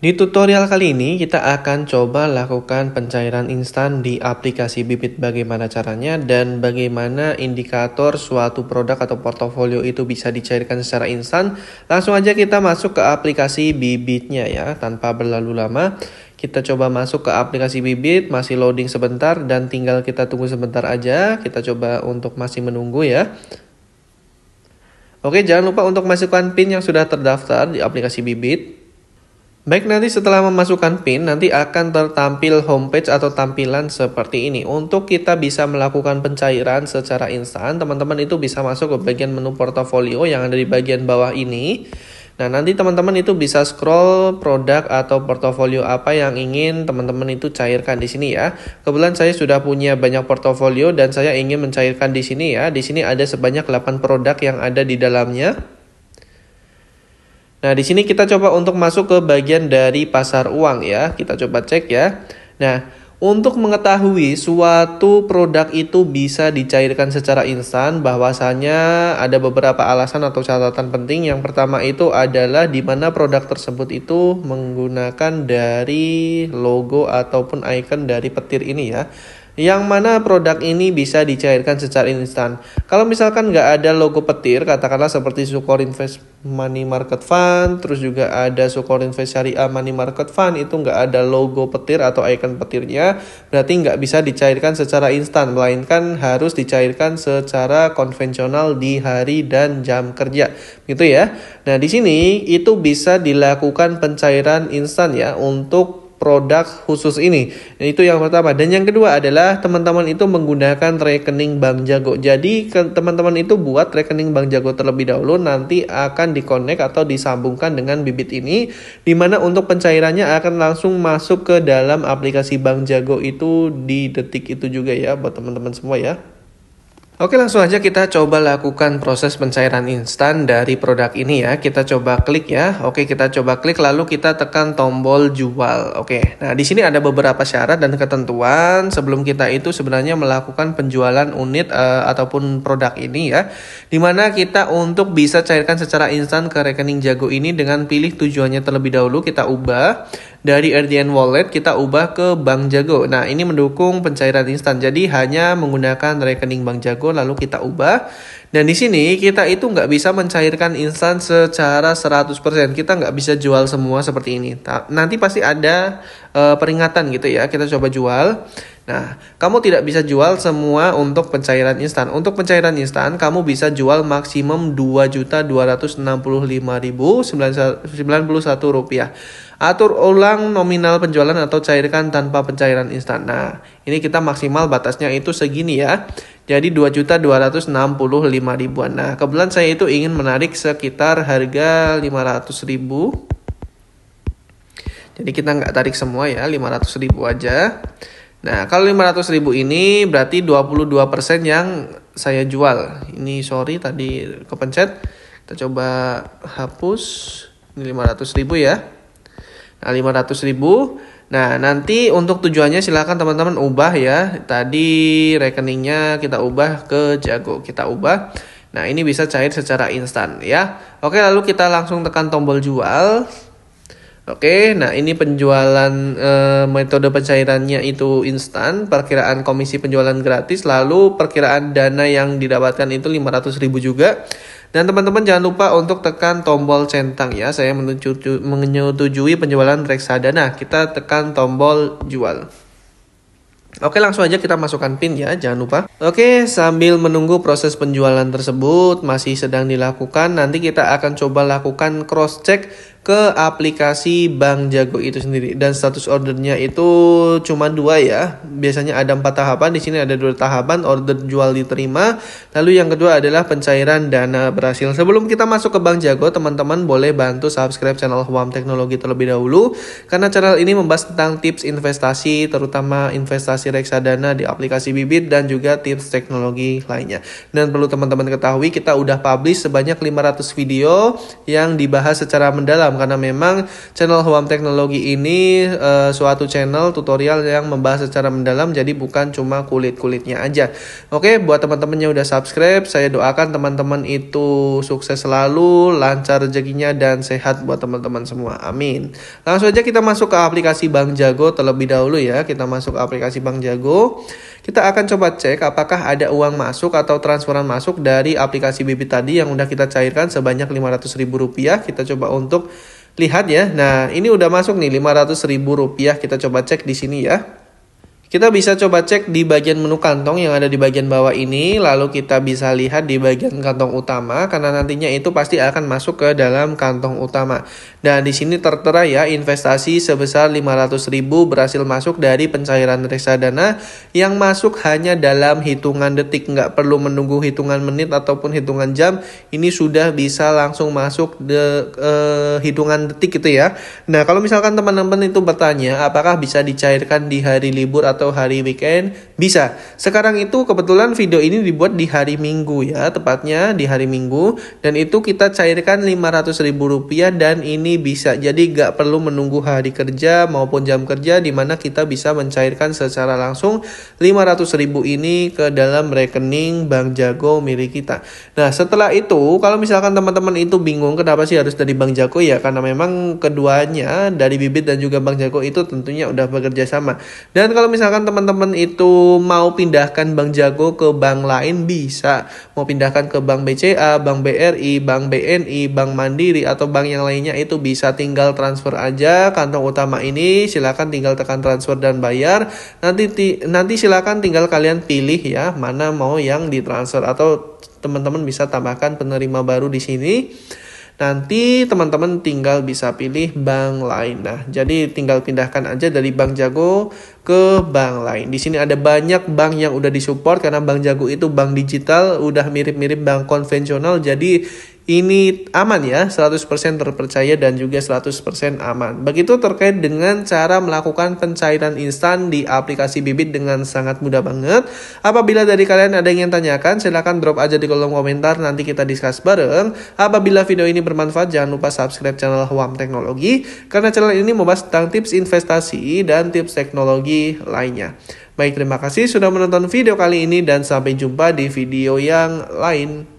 Di tutorial kali ini kita akan coba lakukan pencairan instan di aplikasi Bibit, bagaimana caranya dan bagaimana indikator suatu produk atau portofolio itu bisa dicairkan secara instan. Langsung aja kita masuk ke aplikasi Bibitnya ya, tanpa berlalu lama. Kita coba masuk ke aplikasi Bibit, masih loading sebentar dan tinggal kita tunggu sebentar aja. Kita coba untuk masih menunggu ya. Oke, jangan lupa untuk masukkan PIN yang sudah terdaftar di aplikasi Bibit. Baik, nanti setelah memasukkan PIN, nanti akan tertampil homepage atau tampilan seperti ini. Untuk kita bisa melakukan pencairan secara instan, teman-teman itu bisa masuk ke bagian menu portofolio yang ada di bagian bawah ini. Nah, nanti teman-teman itu bisa scroll produk atau portofolio apa yang ingin teman-teman itu cairkan di sini ya. Kebetulan saya sudah punya banyak portofolio dan saya ingin mencairkan di sini ya. Di sini ada sebanyak 8 produk yang ada di dalamnya. Nah, di sini kita coba untuk masuk ke bagian dari pasar uang ya. Kita coba cek ya. Nah, untuk mengetahui suatu produk itu bisa dicairkan secara instan, bahwasanya ada beberapa alasan atau catatan penting. Yang pertama itu adalah di mana produk tersebut itu menggunakan dari logo ataupun icon dari petir ini ya. Yang mana produk ini bisa dicairkan secara instan. Kalau misalkan nggak ada logo petir, katakanlah seperti Sukor Invest Money Market Fund, terus juga ada Sukor Invest Syariah Money Market Fund, itu nggak ada logo petir atau icon petirnya, berarti nggak bisa dicairkan secara instan, melainkan harus dicairkan secara konvensional di hari dan jam kerja, gitu ya. Nah, di sini itu bisa dilakukan pencairan instan ya untuk produk khusus ini. Nah, itu yang pertama. Dan yang kedua adalah teman-teman itu menggunakan rekening Bank Jago. Jadi teman-teman itu buat rekening Bank Jago terlebih dahulu, nanti akan dikonek atau disambungkan dengan Bibit ini, dimana untuk pencairannya akan langsung masuk ke dalam aplikasi Bank Jago itu di detik itu juga ya, buat teman-teman semua ya. Oke, langsung aja kita coba lakukan proses pencairan instan dari produk ini ya. Kita coba klik ya. Oke, kita coba klik lalu kita tekan tombol jual. Oke. Nah, di sini ada beberapa syarat dan ketentuan sebelum kita itu sebenarnya melakukan penjualan unit ataupun produk ini ya. Dimana kita untuk bisa cairkan secara instan ke rekening Jago ini dengan pilih tujuannya terlebih dahulu, kita ubah dari RDN Wallet kita ubah ke Bank Jago. Nah, ini mendukung pencairan instan. Jadi hanya menggunakan rekening Bank Jago lalu kita ubah. Dan di sini kita itu nggak bisa mencairkan instan secara 100%. Kita nggak bisa jual semua seperti ini. Nanti pasti ada peringatan gitu ya. Kita coba jual. Nah, kamu tidak bisa jual semua untuk pencairan instan. Untuk pencairan instan, kamu bisa jual maksimum Rp2.265.091. Atur ulang nominal penjualan atau cairkan tanpa pencairan instan. Nah, ini kita maksimal batasnya itu segini ya. Jadi 2.265.000-an. Nah, kebetulan saya itu ingin menarik sekitar harga 500.000. Jadi kita nggak tarik semua ya, 500.000 aja. Nah, kalau 500.000 ini berarti 22% yang saya jual. Ini sorry tadi kepencet. Kita coba hapus. Ini 500.000 ya. Nah, 500.000. Nah, nanti untuk tujuannya silakan teman-teman ubah ya. Tadi rekeningnya kita ubah ke Jago. Kita ubah. Nah, ini bisa cair secara instan ya. Oke, lalu kita langsung tekan tombol jual. Oke, nah ini penjualan metode pencairannya itu instan, perkiraan komisi penjualan gratis, lalu perkiraan dana yang didapatkan itu 500.000 juga. Dan teman-teman jangan lupa untuk tekan tombol centang ya, saya menyetujui penjualan reksadana, kita tekan tombol jual. Oke, langsung aja kita masukkan PIN ya, jangan lupa. Oke, sambil menunggu proses penjualan tersebut masih sedang dilakukan, nanti kita akan coba lakukan cross check ke aplikasi Bank Jago itu sendiri. Dan status ordernya itu cuma 2 ya. Biasanya ada 4 tahapan, di sini ada 2 tahapan, order jual diterima. Lalu yang kedua adalah pencairan dana berhasil. Sebelum kita masuk ke Bank Jago, teman-teman boleh bantu subscribe channel Huam Teknologi terlebih dahulu, karena channel ini membahas tentang tips investasi, terutama investasi reksadana di aplikasi Bibit dan juga tips teknologi lainnya. Dan perlu teman-teman ketahui, kita udah publish sebanyak 500 video yang dibahas secara mendalam mendalam, karena memang channel Huam Teknologi ini suatu channel tutorial yang membahas secara mendalam, jadi bukan cuma kulit-kulitnya aja. Oke, buat teman-teman yang udah subscribe, saya doakan teman-teman itu sukses selalu, lancar rezekinya, dan sehat buat teman-teman semua. Amin. Langsung aja kita masuk ke aplikasi Bank Jago terlebih dahulu ya. Kita masuk ke aplikasi Bank Jago. Kita akan coba cek apakah ada uang masuk atau transferan masuk dari aplikasi Bibit tadi yang udah kita cairkan sebanyak Rp500.000. Kita coba untuk lihat ya. Nah, ini udah masuk nih Rp500.000. Kita coba cek di sini ya. Kita bisa coba cek di bagian menu kantong yang ada di bagian bawah ini, lalu kita bisa lihat di bagian kantong utama, karena nantinya itu pasti akan masuk ke dalam kantong utama. Dan di sini tertera ya, investasi sebesar Rp500.000 berhasil masuk dari pencairan reksadana yang masuk hanya dalam hitungan detik, nggak perlu menunggu hitungan menit ataupun hitungan jam. Ini sudah bisa langsung masuk hitungan detik gitu ya. Nah, kalau misalkan teman-teman itu bertanya apakah bisa dicairkan di hari libur atau hari weekend, bisa. Sekarang itu kebetulan video ini dibuat di hari Minggu ya, tepatnya di hari Minggu, dan itu kita cairkan Rp500.000 dan ini bisa. Jadi gak perlu menunggu hari kerja maupun jam kerja, dimana kita bisa mencairkan secara langsung Rp500.000 ini ke dalam rekening Bank Jago milik kita. Nah, setelah itu kalau misalkan teman-teman itu bingung kenapa sih harus dari Bank Jago, ya karena memang keduanya dari Bibit dan juga Bank Jago itu tentunya udah bekerja sama. Dan kalau misalkan teman-teman itu mau pindahkan Bank Jago ke bank lain, bisa. Mau pindahkan ke Bank BCA, Bank BRI, Bank BNI, Bank Mandiri, atau bank yang lainnya itu bisa, tinggal transfer aja kantong utama ini. Silakan tinggal tekan transfer dan bayar. Nanti silakan tinggal kalian pilih ya mana mau yang ditransfer, atau teman-teman bisa tambahkan penerima baru di sini. Nanti teman-teman tinggal bisa pilih bank lain. Nah, jadi tinggal pindahkan aja dari Bank Jago ke bank lain. Di sini ada banyak bank yang udah disupport, karena Bank Jago itu bank digital, udah mirip-mirip bank konvensional. Jadi ini aman ya, 100% terpercaya dan juga 100% aman. Begitu terkait dengan cara melakukan pencairan instan di aplikasi Bibit dengan sangat mudah banget. Apabila dari kalian ada yang ingin tanyakan, silahkan drop aja di kolom komentar, nanti kita discuss bareng. Apabila video ini bermanfaat, jangan lupa subscribe channel Huam Teknologi, karena channel ini membahas tentang tips investasi dan tips teknologi lainnya. Baik, terima kasih sudah menonton video kali ini dan sampai jumpa di video yang lain.